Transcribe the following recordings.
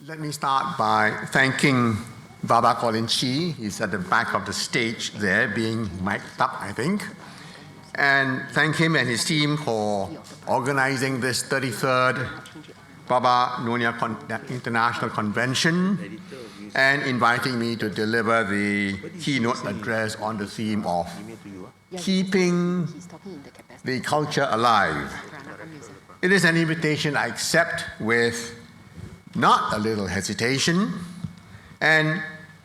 Let me start by thanking Baba Colin Chi. He's at the back of the stage there, being mic'd up, I think. And thank him and his team for organizing this 33rd Baba Nyonya International Convention and inviting me to deliver the keynote address on the theme of keeping the culture alive. It is an invitation I accept with not a little hesitation and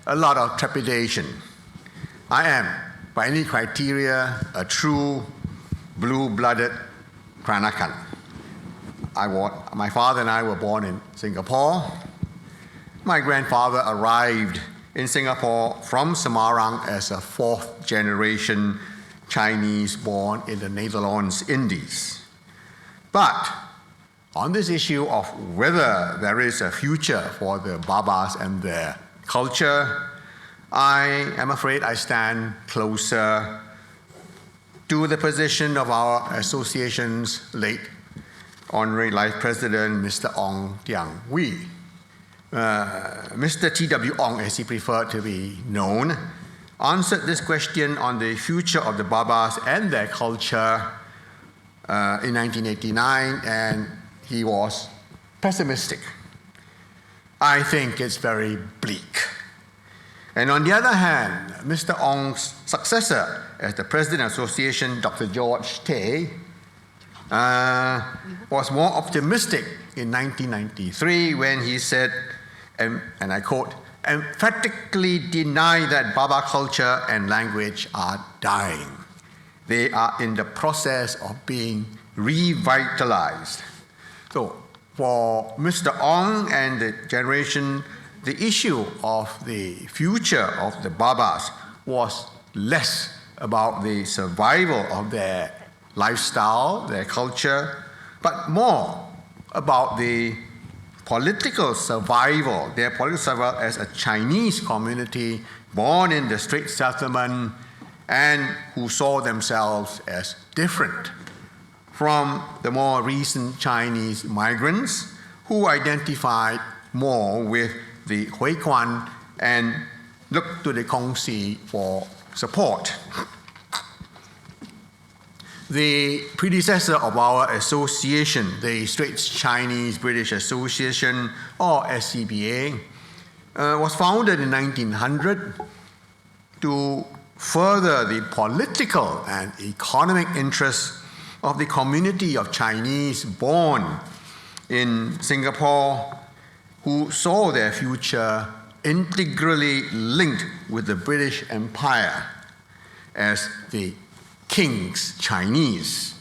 a lot of trepidation. I am, by any criteria, a true blue-blooded Peranakan. My father and I were born in Singapore. My grandfather arrived in Singapore from Semarang as a fourth-generation Chinese born in the Netherlands, Indies. But on this issue of whether there is a future for the Babas and their culture, I am afraid I stand closer to the position of our association's late Honorary Life President, Mr. Ong Tiang Wee. Mr. T.W. Ong, as he preferred to be known, answered this question on the future of the Babas and their culture in 1989, and he was pessimistic. I think it's very bleak. And on the other hand, Mr. Ong's successor as the President of the Association, Dr. George Tay, was more optimistic in 1993 when he said, and I quote, emphatically deny that Baba culture and language are dying. They are in the process of being revitalized. So for Mr. Ong and the generation, the issue of the future of the Babas was less about the survival of their lifestyle, their culture, but more about the political survival, their political survival as a Chinese community born in the Strait Settlement and who saw themselves as different from the more recent Chinese migrants who identified more with the Guan and looked to the Kongsi for support. The predecessor of our association, the Straits Chinese British Association, or SCBA, was founded in 1900 to further the political and economic interests of the community of Chinese born in Singapore who saw their future integrally linked with the British Empire as the King's Chinese,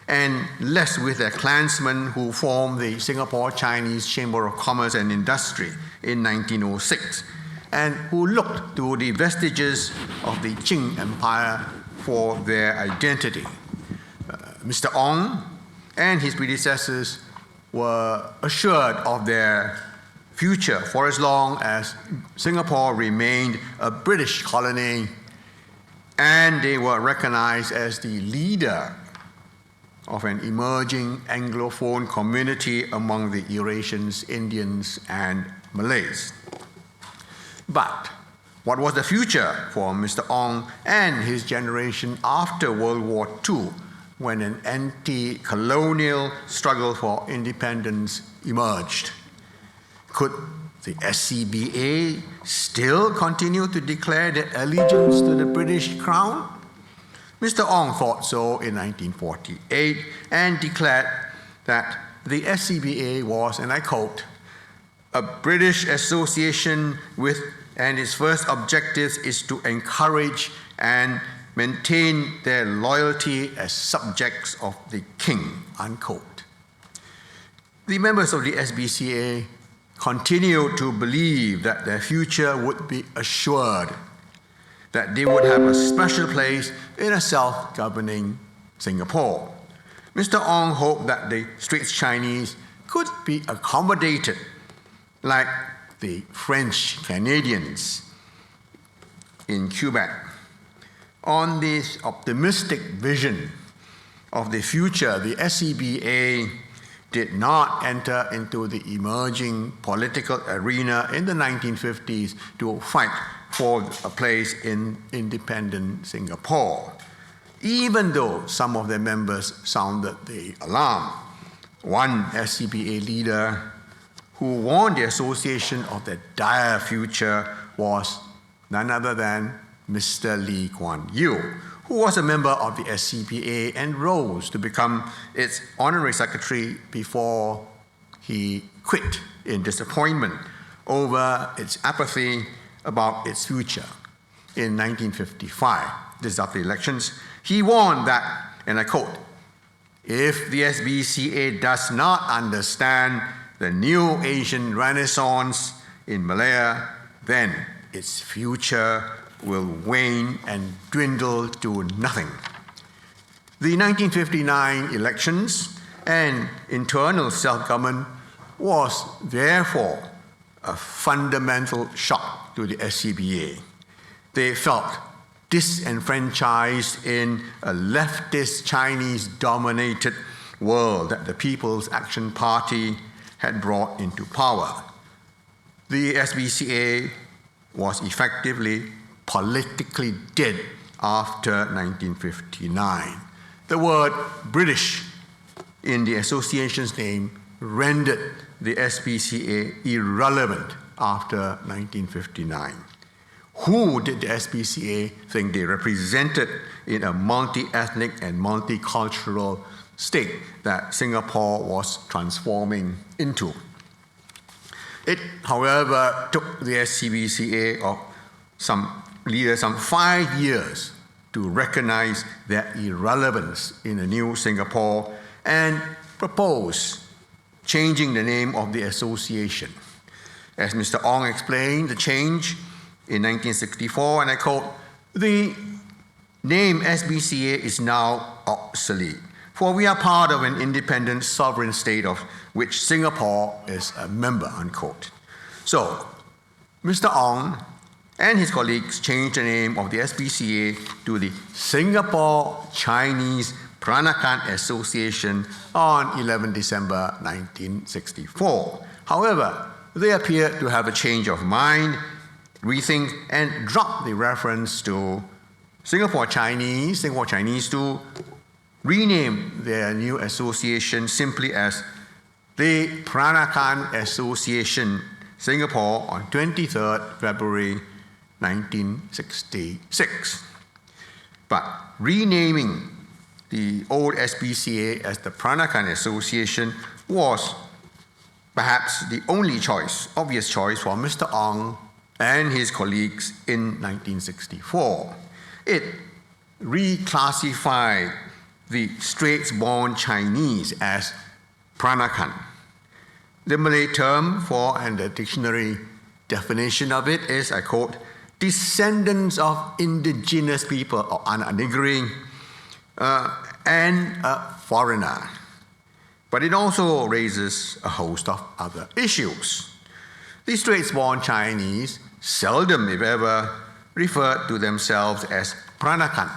and less with their clansmen who formed the Singapore Chinese Chamber of Commerce and Industry in 1906, and who looked to the vestiges of the Qing Empire for their identity. Mr. Ong and his predecessors were assured of their future for as long as Singapore remained a British colony, and they were recognized as the leader of an emerging Anglophone community among the Eurasians, Indians, and Malays. But what was the future for Mr. Ong and his generation after World War II, when an anti-colonial struggle for independence emerged? Could the SCBA still continue to declare their allegiance to the British Crown? Mr. Ong thought so in 1948 and declared that the SCBA was, and I quote, a British association and its first objective is to encourage and maintain their loyalty as subjects of the King, unquote. The members of the SBCA continued to believe that their future would be assured, that they would have a special place in a self-governing Singapore. Mr. Ong hoped that the Straits Chinese could be accommodated like the French Canadians in Quebec. On this optimistic vision of the future, the SCBA did not enter into the emerging political arena in the 1950s to fight for a place in independent Singapore, even though some of their members sounded the alarm. One SCPA leader who warned the association of their dire future was none other than Mr. Lee Kuan Yew, who was a member of the SCPA and rose to become its honorary secretary before he quit in disappointment over its apathy about its future. In 1955, this is after the elections, he warned that, and I quote, "If the SBCA does not understand the new Asian Renaissance in Malaya, then its future will wane and dwindle to nothing." The 1959 elections and internal self-government was therefore a fundamental shock to the SCPA. They felt disenfranchised in a leftist Chinese-dominated world that the People's Action Party had brought into power. The SBCA was effectively politically dead after 1959. The word British in the association's name rendered the SBCA irrelevant after 1959. Who did the SBCA think they represented in a multi-ethnic and multicultural state that Singapore was transforming into? It, however, took the SCBCA or some leaders some 5 years to recognize their irrelevance in a new Singapore and propose changing the name of the association. As Mr. Ong explained, the change in 1964, and I quote, "The name SBCA is now obsolete, for we are part of an independent sovereign state of which Singapore is a member," unquote. So, Mr. Ong and his colleagues changed the name of the SBCA to the Singapore Chinese Peranakan Association on 11 December 1964. However, they appear to have a change of mind, rethink, and drop the reference to Singapore Chinese to rename their new association simply as the Peranakan Association Singapore on 23rd February 1966. But renaming the old SBCA as the Peranakan Association was perhaps the only choice, obvious choice for Mr. Ong and his colleagues in 1964. It reclassified the Straits-born Chinese as Peranakan. The Malay term for, and the dictionary definition of it is, I quote, "descendants of indigenous people or anak negeri and a foreigner." But it also raises a host of other issues. The Straits-born Chinese seldom, if ever, referred to themselves as Peranakan.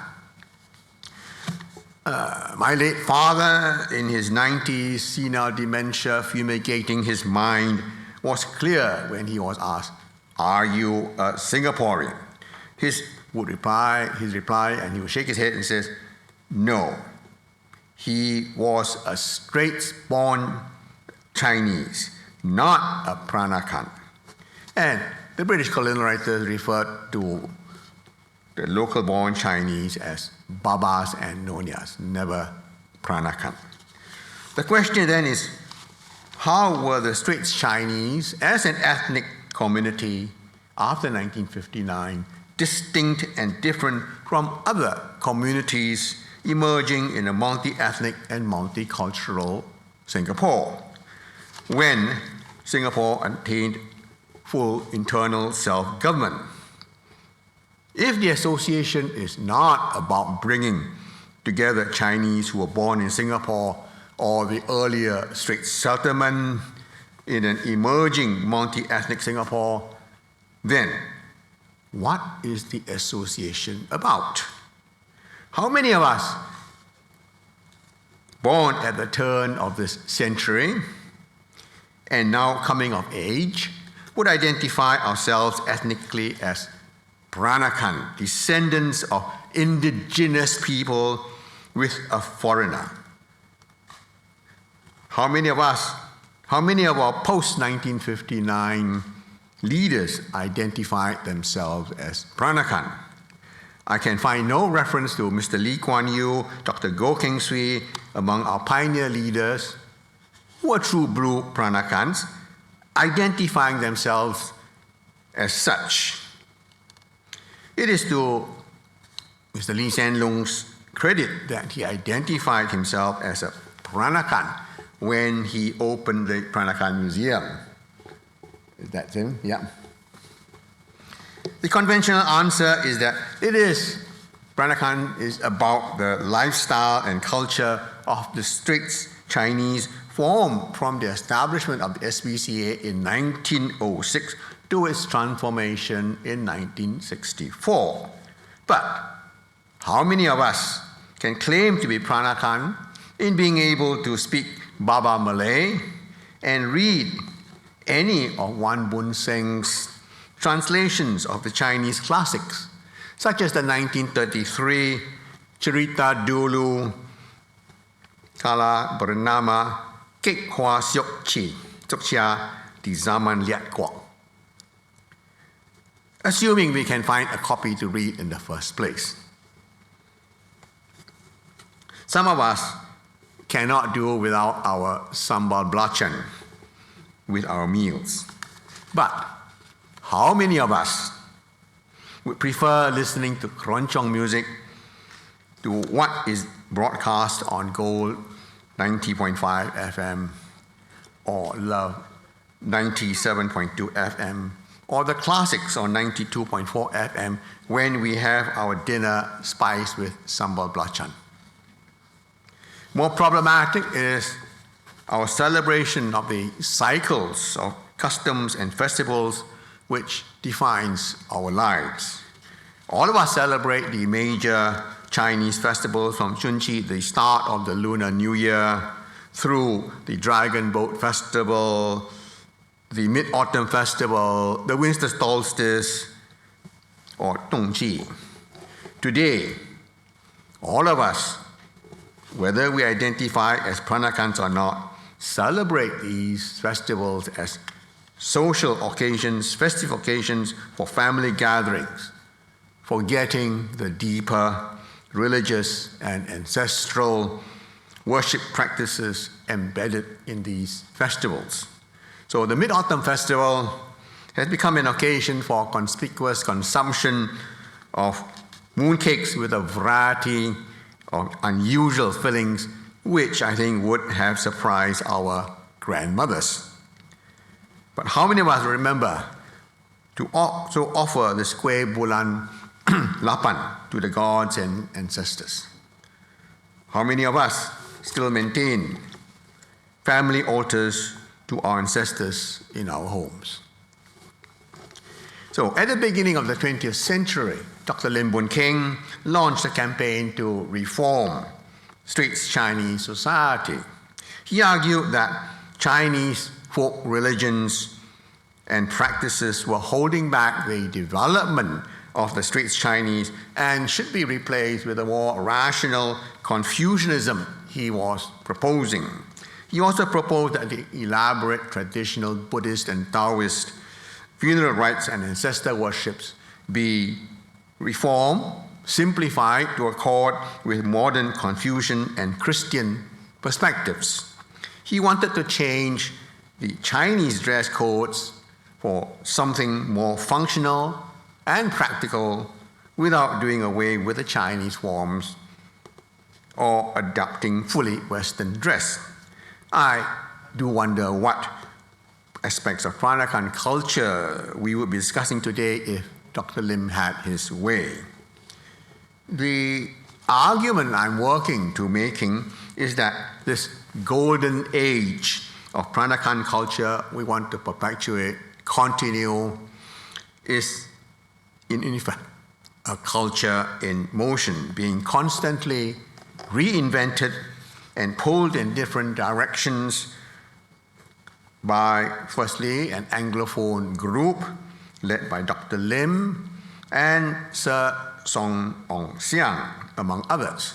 My late father, in his 90s, senile dementia fumigating his mind, was clear when he was asked, "Are you a Singaporean?" His reply, and he would shake his head and says, "No." He was a Straits-born Chinese, not a Peranakan. And the British colonial writers referred to the local-born Chinese as Babas and Nyonyas, never Peranakan. The question then is, how were the Straits Chinese as an ethnic community after 1959 distinct and different from other communities emerging in a multi-ethnic and multicultural Singapore when Singapore attained full internal self-government? If the association is not about bringing together Chinese who were born in Singapore or the earlier Straits settlement in an emerging multi-ethnic Singapore, then what is the association about? How many of us born at the turn of this century and now coming of age, would identify ourselves ethnically as Peranakan, descendants of indigenous people with a foreigner. How many of our post-1959 leaders identified themselves as Peranakan? I can find no reference to Mr. Lee Kuan Yew, Dr. Goh Keng Swee among our pioneer leaders who are true blue Peranakans, identifying themselves as such. It is to Mr. Lee Hsien Loong's credit that he identified himself as a Peranakan when he opened the Peranakan Museum. Is that him? Yeah. The conventional answer is that Peranakan is about the lifestyle and culture of the Straits Chinese formed from the establishment of the SPCA in 1906 to its transformation in 1964. But how many of us can claim to be Peranakan in being able to speak Baba Malay and read any of Wan Bun Seng's translations of the Chinese classics, such as the 1933 Cerita Dulu Kala Bernama Kek Hua Siok Chi, Cia di Zaman Liat Kuok, assuming we can find a copy to read in the first place. Some of us cannot do without our sambal belacan with our meals. But how many of us would prefer listening to keroncong music to what is broadcast on Gold 90.5 FM or Love 97.2 FM or the classics on 92.4 FM when we have our dinner spiced with sambal belacan? More problematic is our celebration of the cycles of customs and festivals which defines our lives. All of us celebrate the major Chinese festivals from Chunchi, the start of the Lunar New Year, through the Dragon Boat Festival, the Mid-Autumn Festival, the Winter Solstice, or Dongji. Today, all of us, whether we identify as Peranakans or not, celebrate these festivals as social occasions, festive occasions for family gatherings, forgetting the deeper religious and ancestral worship practices embedded in these festivals. So the Mid-Autumn Festival has become an occasion for conspicuous consumption of mooncakes with a variety of unusual fillings, which I think would have surprised our grandmothers. But how many of us remember to also offer this Kueh Bulan Lapan to the gods and ancestors? How many of us still maintain family altars to our ancestors in our homes? So at the beginning of the 20th century, Dr. Lim Boon Keng launched a campaign to reform Straits Chinese society. He argued that Chinese folk religions and practices were holding back the development of the Straits Chinese and should be replaced with a more rational Confucianism he was proposing. He also proposed that the elaborate traditional Buddhist and Taoist funeral rites and ancestor worships be reformed, simplified to accord with modern Confucian and Christian perspectives. He wanted to change the Chinese dress codes for something more functional and practical without doing away with the Chinese forms or adopting fully Western dress. I do wonder what aspects of Peranakan culture we would be discussing today if Dr. Lim had his way. The argument I'm working to making is that this golden age of Peranakan culture we want to perpetuate, continue, is in effect a culture in motion, being constantly reinvented and pulled in different directions by, firstly, an Anglophone group led by Dr. Lim and Sir Song Ong Siang, among others.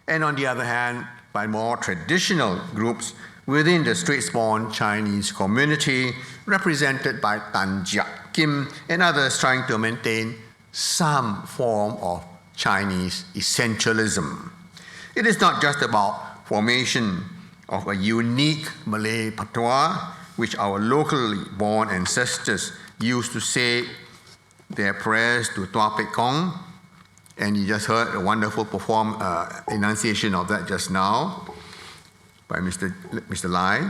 And on the other hand, by more traditional groups within the Straits-born Chinese community, represented by Tan Jiak Kim and others trying to maintain some form of Chinese essentialism. It is not just about formation of a unique Malay patois, which our locally born ancestors used to say their prayers to Tua Pek Kong, and you just heard a wonderful enunciation of that just now by Mr. Lai,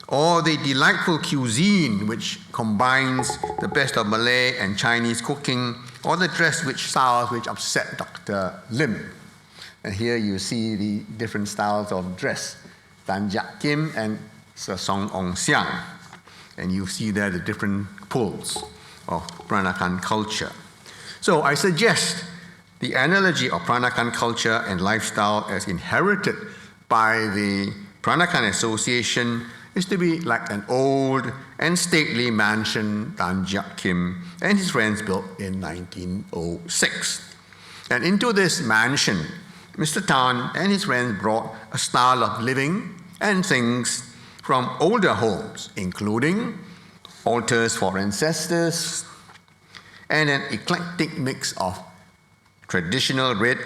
or the delightful cuisine which combines the best of Malay and Chinese cooking, or the dress styles which upset Dr. Lim. And here you see the different styles of dress, Tan Jiak Kim and Sir Song Ong Siang. And you see there the different pulls of Peranakan culture. So I suggest the analogy of Peranakan culture and lifestyle as inherited by the Peranakan Association is to be like an old and stately mansion Tan Jiak Kim and his friends built in 1906. And into this mansion, Mr. Tan and his friends brought a style of living and things from older homes, including altars for ancestors and an eclectic mix of traditional red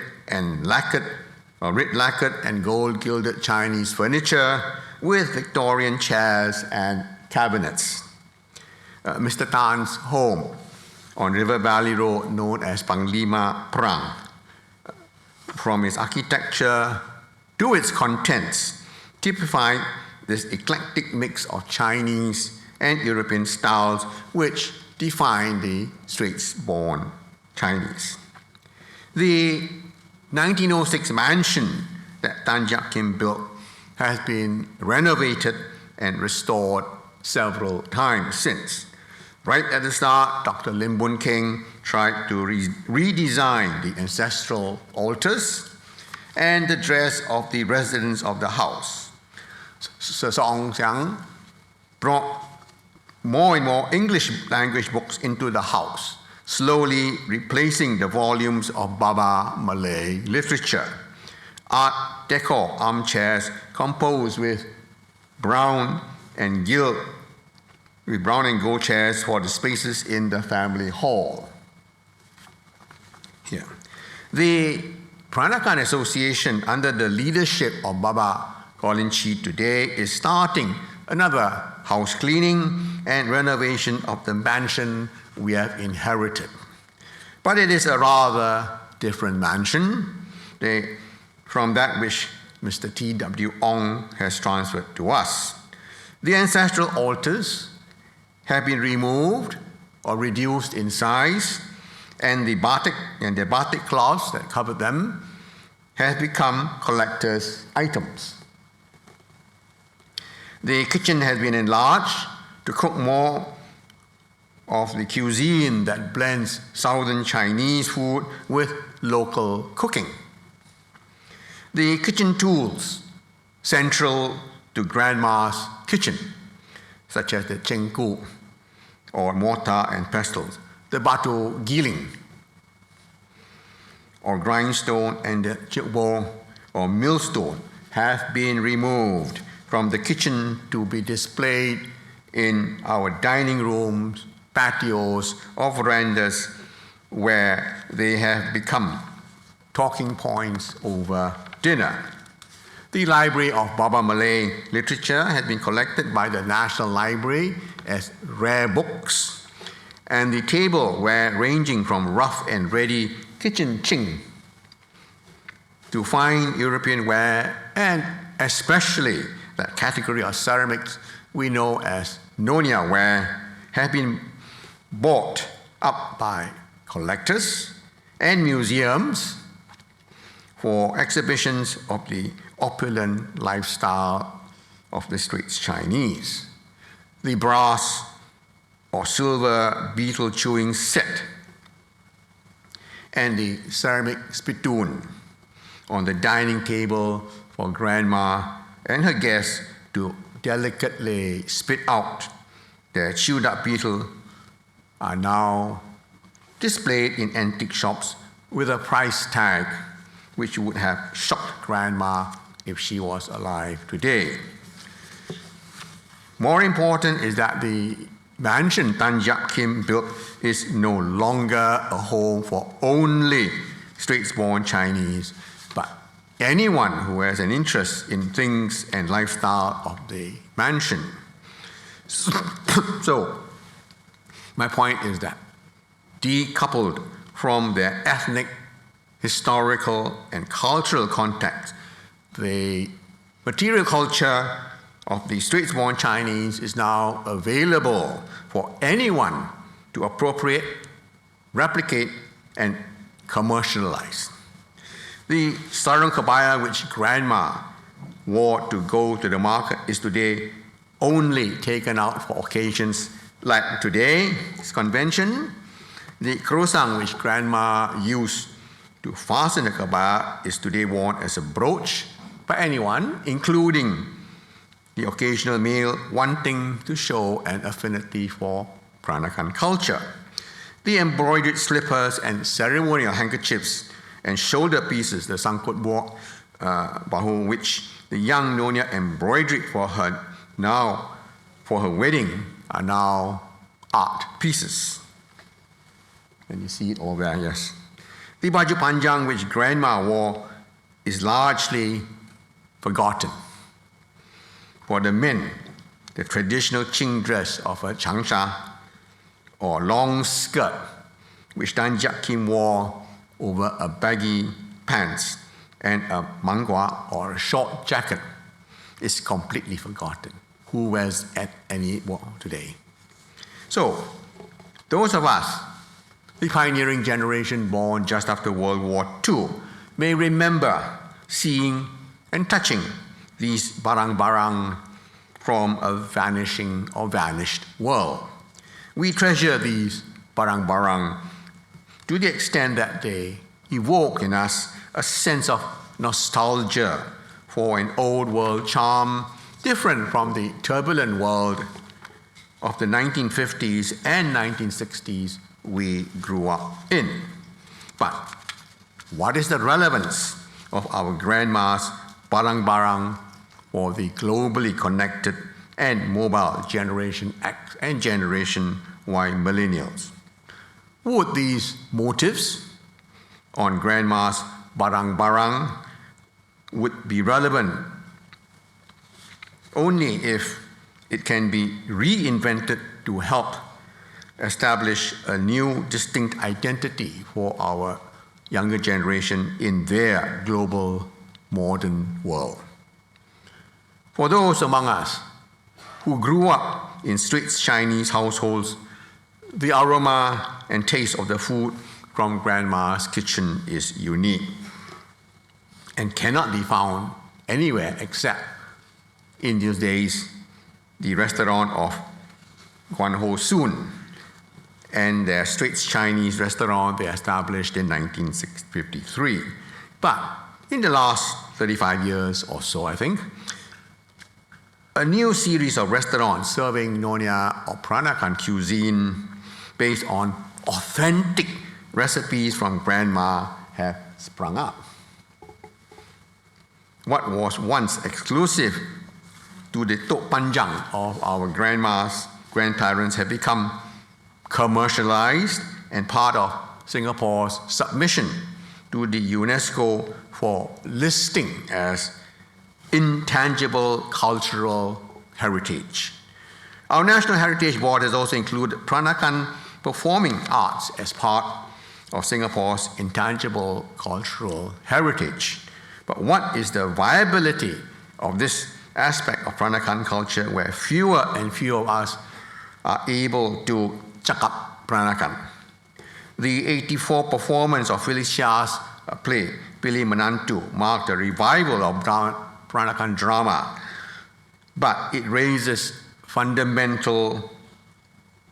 lacquered and gold gilded Chinese furniture with Victorian chairs and cabinets. Mr. Tan's home on River Valley Road, known as Panglima Perang, from its architecture to its contents, typified this eclectic mix of Chinese and European styles which define the Straits-born Chinese. The 1906 mansion that Tan Jiak Kim built has been renovated and restored several times since. Right at the start, Dr. Lim Boon Keng tried to redesign the ancestral altars and the dress of the residents of the house. Sir Song Siang brought more and more English language books into the house, slowly replacing the volumes of Baba Malay literature. Art decor armchairs composed with brown and gold chairs for the spaces in the family hall. Here. The Peranakan Association, under the leadership of Baba Colin Chi today, is starting another house cleaning and renovation of the mansion we have inherited. But it is a rather different mansion from that which Mr. T.W. Ong has transferred to us. The ancestral altars have been removed or reduced in size, and the batik cloths that cover them have become collector's items. The kitchen has been enlarged to cook more of the cuisine that blends southern Chinese food with local cooking. The kitchen tools central to Grandma's kitchen, such as the chengku or mortar and pestles, the batu giling or grindstone, and the chikbo or millstone, have been removed from the kitchen to be displayed in our dining rooms, patios, or verandas, where they have become talking points over dinner. The library of Baba Malay literature has been collected by the National Library as rare books, and the tableware ranging from rough and ready kitchen ching to fine European ware, and especially that category of ceramics we know as Nyonya ware, have been bought up by collectors and museums for exhibitions of the opulent lifestyle of the Straits Chinese. The brass or silver beetle chewing set and the ceramic spittoon on the dining table for Grandma and her guests to delicately spit out their chewed up beetle are now displayed in antique shops with a price tag which would have shocked Grandma if she was alive today. More important is that the mansion Tan Jiak Kim built is no longer a home for only Straits-born Chinese, but anyone who has an interest in things and lifestyle of the mansion. So, my point is that decoupled from their ethnic, historical, and cultural context, the material culture of the Straits-born Chinese is now available for anyone to appropriate, replicate, and commercialize. The sarong kebaya which Grandma wore to go to the market is today only taken out for occasions like today's convention. The krosang which Grandma used to fasten the kebaya is today worn as a brooch by anyone, including the occasional male wanting to show an affinity for Peranakan culture. The embroidered slippers and ceremonial handkerchiefs and shoulder pieces, the sangkut buok, bahu, which the young Nyonya embroidered for her wedding, are now art pieces. And you see it all there, yes. The baju panjang which Grandma wore is largely forgotten. For the men, the traditional Qing dress of a changsha or long skirt, which Tan Jiak Kim wore over a baggy pants and a mangua or a short jacket, is completely forgotten. Who wears at any today? So, those of us, the pioneering generation born just after World War II, may remember seeing and touching these barang-barang from a vanishing or vanished world. We treasure these barang-barang to the extent that they evoke in us a sense of nostalgia for an old world charm different from the turbulent world of the 1950s and 1960s we grew up in. But what is the relevance of our grandma's barang-barang for the globally connected and mobile Generation X and Generation Y millennials? Would these motifs on grandma's barang-barang would be relevant only if it can be reinvented to help establish a new distinct identity for our younger generation in their global modern world. For those among us who grew up in Straits Chinese households, the aroma and taste of the food from Grandma's kitchen is unique and cannot be found anywhere except in these days the restaurant of Guan Soon and their Straits Chinese restaurant they established in 1953. But in the last 35 years or so, I think, a new series of restaurants serving Nyonya or Peranakan cuisine based on authentic recipes from Grandma have sprung up. What was once exclusive to the tok panjang of our grandparents have become commercialized and part of Singapore's submission to the UNESCO for listing as intangible cultural heritage. Our National Heritage Board has also included Peranakan performing arts as part of Singapore's intangible cultural heritage. But what is the viability of this aspect of Peranakan culture where fewer and fewer of us are able to cakap Peranakan? The 84 performance of Felicia's play, Pilih Menantu, marked a revival of Peranakan drama, but it raises fundamental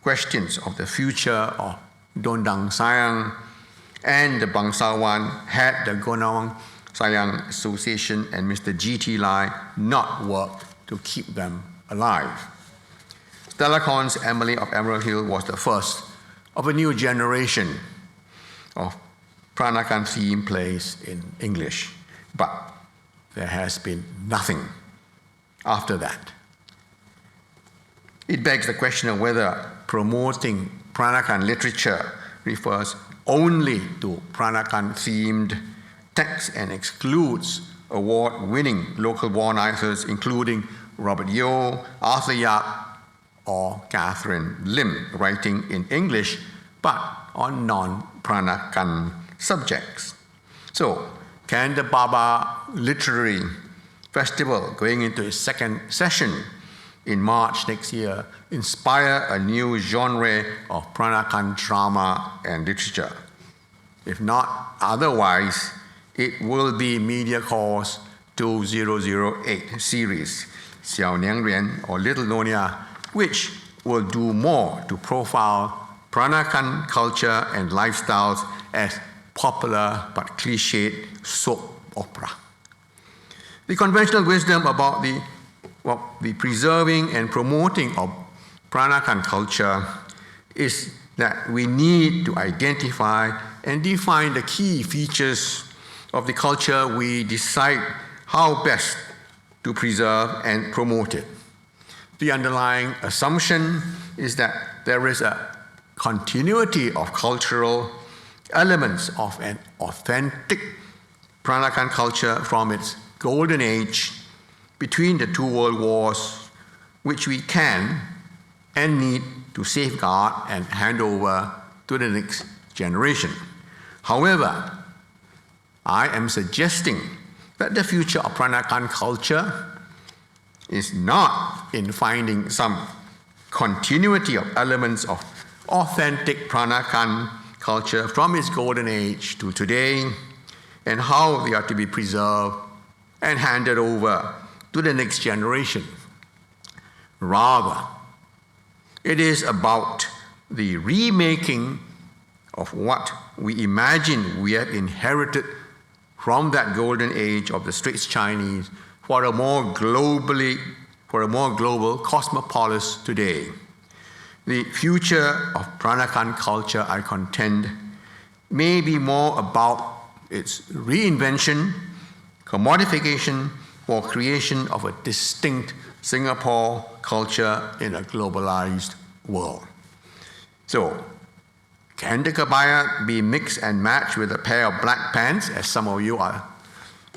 questions of the future of Dondang Sayang and the Bangsawan had the Gonawang Sayang Association and Mr. G.T. Lai not work to keep them alive? Stella Korn's Emily of Emerald Hill was the first of a new generation of Peranakan theme plays in English, but there has been nothing after that. It begs the question of whether promoting Peranakan literature refers only to Peranakan-themed texts and excludes award-winning local born authors, including Robert Yeo, Arthur Yap, or Catherine Lim, writing in English, but on non-Peranakan subjects. So, can the Baba Literary Festival, going into its second session in March next year, inspire a new genre of Peranakan drama and literature? If not otherwise, it will be Media Course 2008 series, Xiao Niang Rian, or Little Nyonya, which will do more to profile Peranakan culture and lifestyles as popular but cliched soap opera. The conventional wisdom about the preserving and promoting of Peranakan culture is that we need to identify and define the key features of the culture we decide how best to preserve and promote it. The underlying assumption is that there is a continuity of cultural elements of an authentic Peranakan culture from its golden age between the two world wars, which we can and need to safeguard and hand over to the next generation. However, I am suggesting that the future of Peranakan culture is not in finding some continuity of elements of authentic Peranakan culture from its golden age to today, and how they are to be preserved and handed over to the next generation. Rather, it is about the remaking of what we imagine we have inherited from that golden age of the Straits Chinese for a more global cosmopolis today. The future of Peranakan culture, I contend, may be more about its reinvention, commodification, or creation of a distinct Singapore culture in a globalized world. So, can the kebaya be mixed and matched with a pair of black pants, as some of you are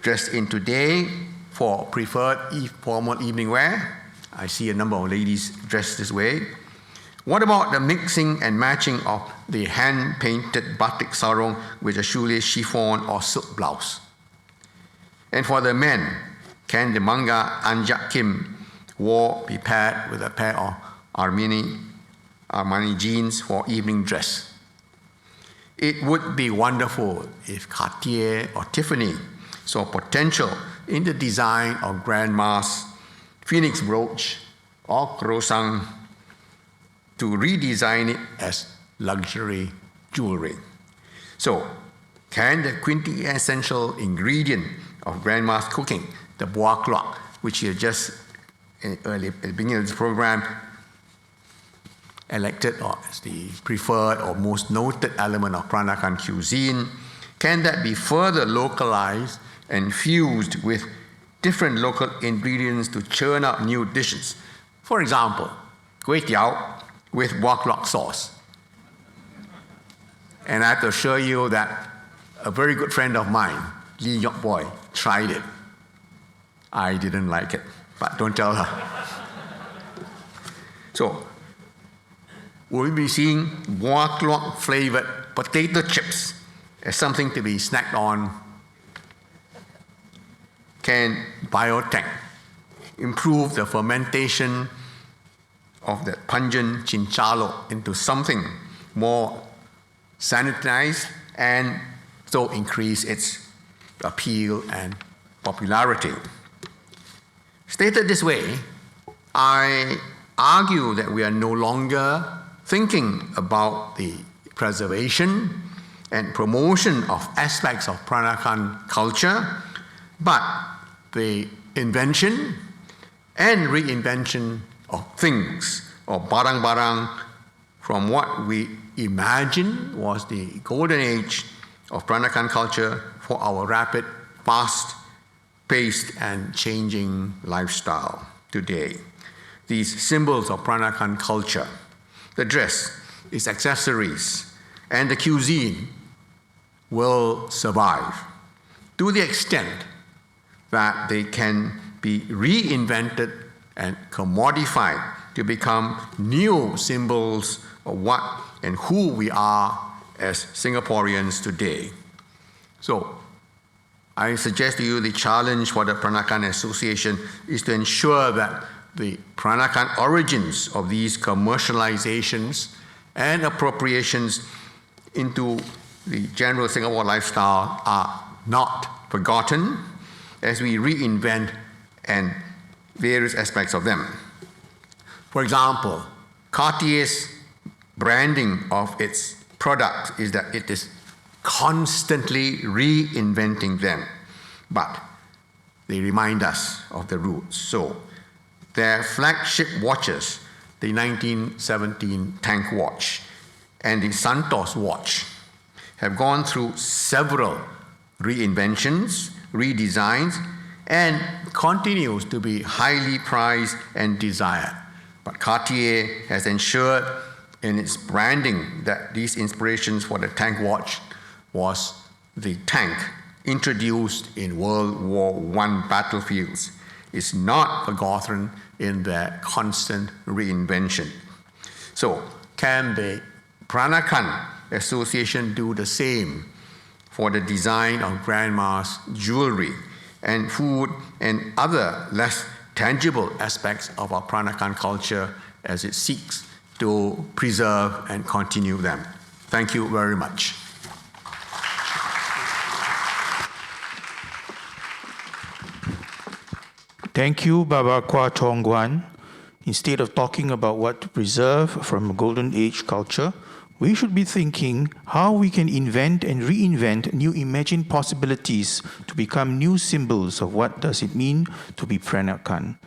dressed in today, for preferred formal evening wear? I see a number of ladies dressed this way. What about the mixing and matching of the hand-painted batik sarong with a shoelace chiffon or silk blouse? And for the men, can the manga Anjak Kim war be paired with a pair of Armani jeans for evening dress? It would be wonderful if Cartier or Tiffany saw potential in the design of Grandma's Phoenix brooch or Krosang to redesign it as luxury jewelry. So, can the quintessential ingredient of Grandma's cooking, the buah keluak, which you just early at the beginning of this program elected as the preferred or most noted element of Peranakan cuisine, can that be further localized and fused with different local ingredients to churn up new dishes? For example, kway teow with buah keluak sauce. And I have to assure you that a very good friend of mine, Lee Yok Boy, tried it. I didn't like it, but don't tell her. So, will we be seeing buah keluak flavored potato chips as something to be snacked on? Can biotech improve the fermentation of the pungent chinchalo into something more sanitized and so increase its appeal and popularity? Stated this way, I argue that we are no longer thinking about the preservation and promotion of aspects of Peranakan culture but the invention and reinvention of things, or barang-barang, from what we imagine was the golden age of Peranakan culture for our rapid, fast-paced and changing lifestyle today. These symbols of Peranakan culture, the dress, its accessories, and the cuisine will survive to the extent that they can be reinvented and commodified to become new symbols of what and who we are as Singaporeans today. So, I suggest to you the challenge for the Peranakan Association is to ensure that the Peranakan origins of these commercializations and appropriations into the general Singapore lifestyle are not forgotten as we reinvent and various aspects of them. For example, Cartier's branding of its products is that it is constantly reinventing them, but they remind us of the roots. So, their flagship watches, the 1917 Tank watch and the Santos watch, have gone through several reinventions, redesigns, and continues to be highly prized and desired. But Cartier has ensured in its branding that these inspirations for the tank watch was the tank introduced in World War I battlefields is not forgotten in their constant reinvention. So, can the Peranakan Association do the same for the design of grandma's jewelry and food and other less tangible aspects of our Peranakan culture as it seeks to preserve and continue them? Thank you very much. Thank you, Baba Kwa Chong Guan. Instead of talking about what to preserve from a golden age culture, we should be thinking how we can invent and reinvent new imagined possibilities to become new symbols of what does it mean to be Peranakan.